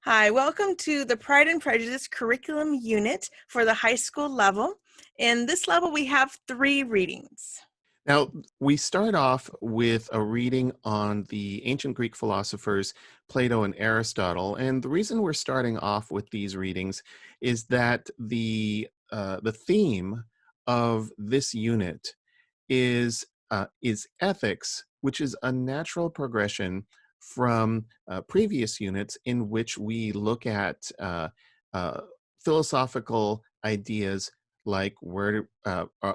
Hi, welcome to the Pride and Prejudice curriculum unit for the high school level. In this level, we have 3 readings. Now, we start off with a reading on the ancient Greek philosophers Plato and Aristotle. And the reason we're starting off with these readings is that the theme of this unit is ethics, which is a natural progression from previous units in which we look at uh, philosophical ideas like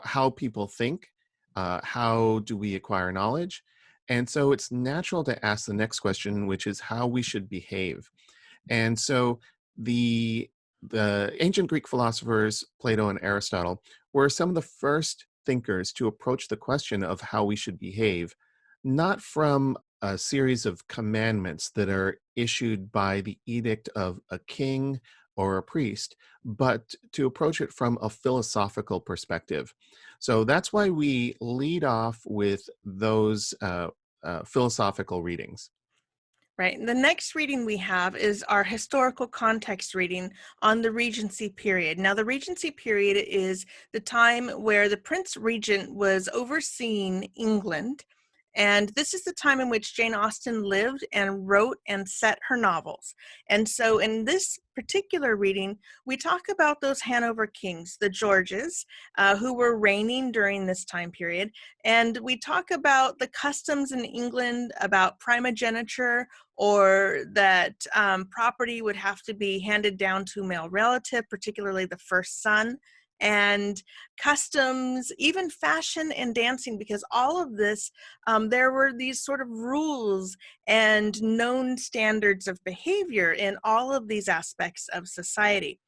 how people think, how do we acquire knowledge? And so it's natural to ask the next question, which is how we should behave. And so the the ancient Greek philosophers, Plato and Aristotle, were some of the first thinkers to approach the question of how we should behave, not from a series of commandments that are issued by the edict of a king or a priest, but to approach it from a philosophical perspective. So that's why we lead off with those philosophical readings. Right. The next reading we have is our historical context reading on the Regency period. Now, the Regency period is the time where the Prince Regent was overseeing England. And this is the time in which Jane Austen lived and wrote and set her novels. And so, in this particular reading, we talk about those Hanover kings, the Georges, who were reigning during this time period. And we talk about the customs in England about primogeniture, or that property would have to be handed down to a male relative, particularly the first son, and customs, even fashion and dancing, because all of this, there were these sort of rules and known standards of behavior in all of these aspects of society.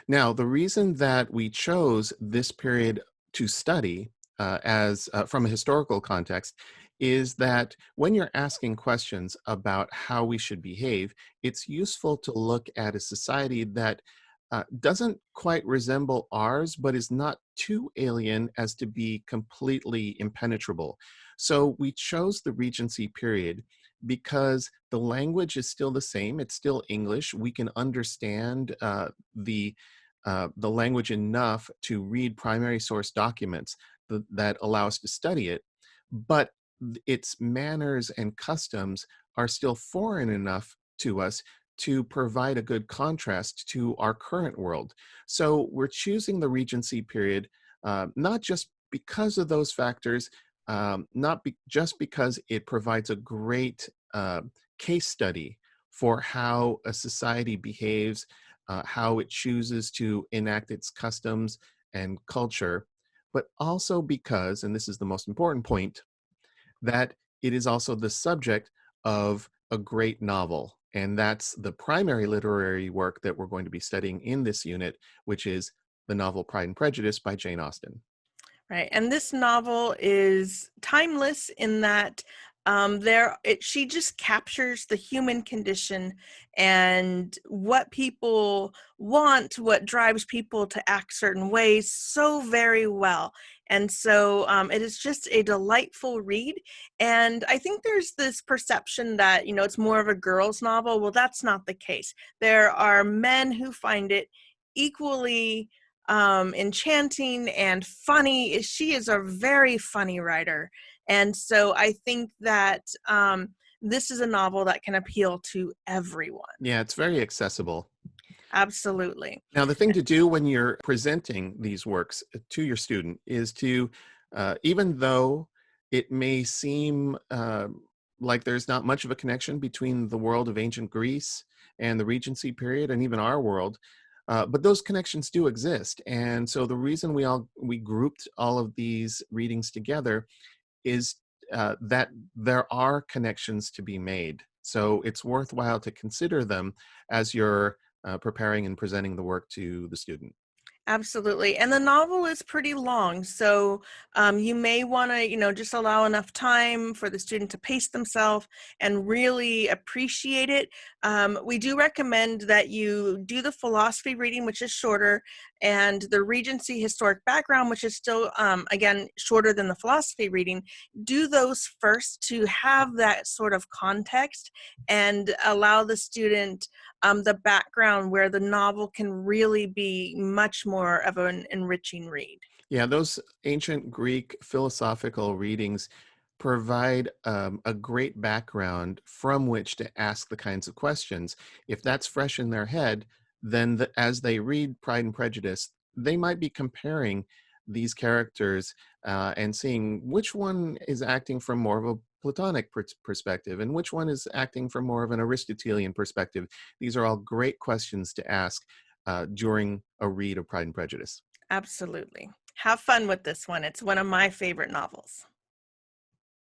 Now, the reason that we chose this period to study as from a historical context is that when you're asking questions about how we should behave, it's useful to look at a society that doesn't quite resemble ours, but is not too alien as to be completely impenetrable. So we chose the Regency period because the language is still the same. It's still English. We can understand the language enough to read primary source documents that allow us to study it, but its manners and customs are still foreign enough to us to provide a good contrast to our current world. So we're choosing the Regency period not just because of those factors, just because it provides a great case study for how a society behaves, how it chooses to enact its customs and culture, but also because, and this is the most important point, that it is also the subject of a great novel. And that's the primary literary work that we're going to be studying in this unit, which is the novel Pride and Prejudice by Jane Austen. Right. And this novel is timeless in that she just captures the human condition and what people want, what drives people to act certain ways so very well. And so it is just a delightful read. And I think there's this perception that, it's more of a girl's novel. Well, that's not the case. There are men who find it equally enchanting and funny. She is a very funny writer. And so I think that this is a novel that can appeal to everyone. Yeah, it's very accessible. Absolutely. Now, the thing to do when you're presenting these works to your student is to, even though it may seem like there's not much of a connection between the world of ancient Greece and the Regency period and even our world, but those connections do exist. And so the reason we grouped all of these readings together is that there are connections to be made. So it's worthwhile to consider them as you're preparing and presenting the work to the student. Absolutely. And the novel is pretty long. So you may want to, just allow enough time for the student to pace themselves and really appreciate it. We do recommend that you do the philosophy reading, which is shorter, and the Regency historic background, which is still, again, shorter than the philosophy reading, do those first to have that sort of context and allow the student the background where the novel can really be much more of an enriching read. Yeah, those ancient Greek philosophical readings provide a great background from which to ask the kinds of questions. If that's fresh in their head, then as they read Pride and Prejudice, they might be comparing these characters and seeing which one is acting from more of a Platonic perspective and which one is acting from more of an Aristotelian perspective. These are all great questions to ask during a read of Pride and Prejudice. Absolutely. Have fun with this one. It's one of my favorite novels.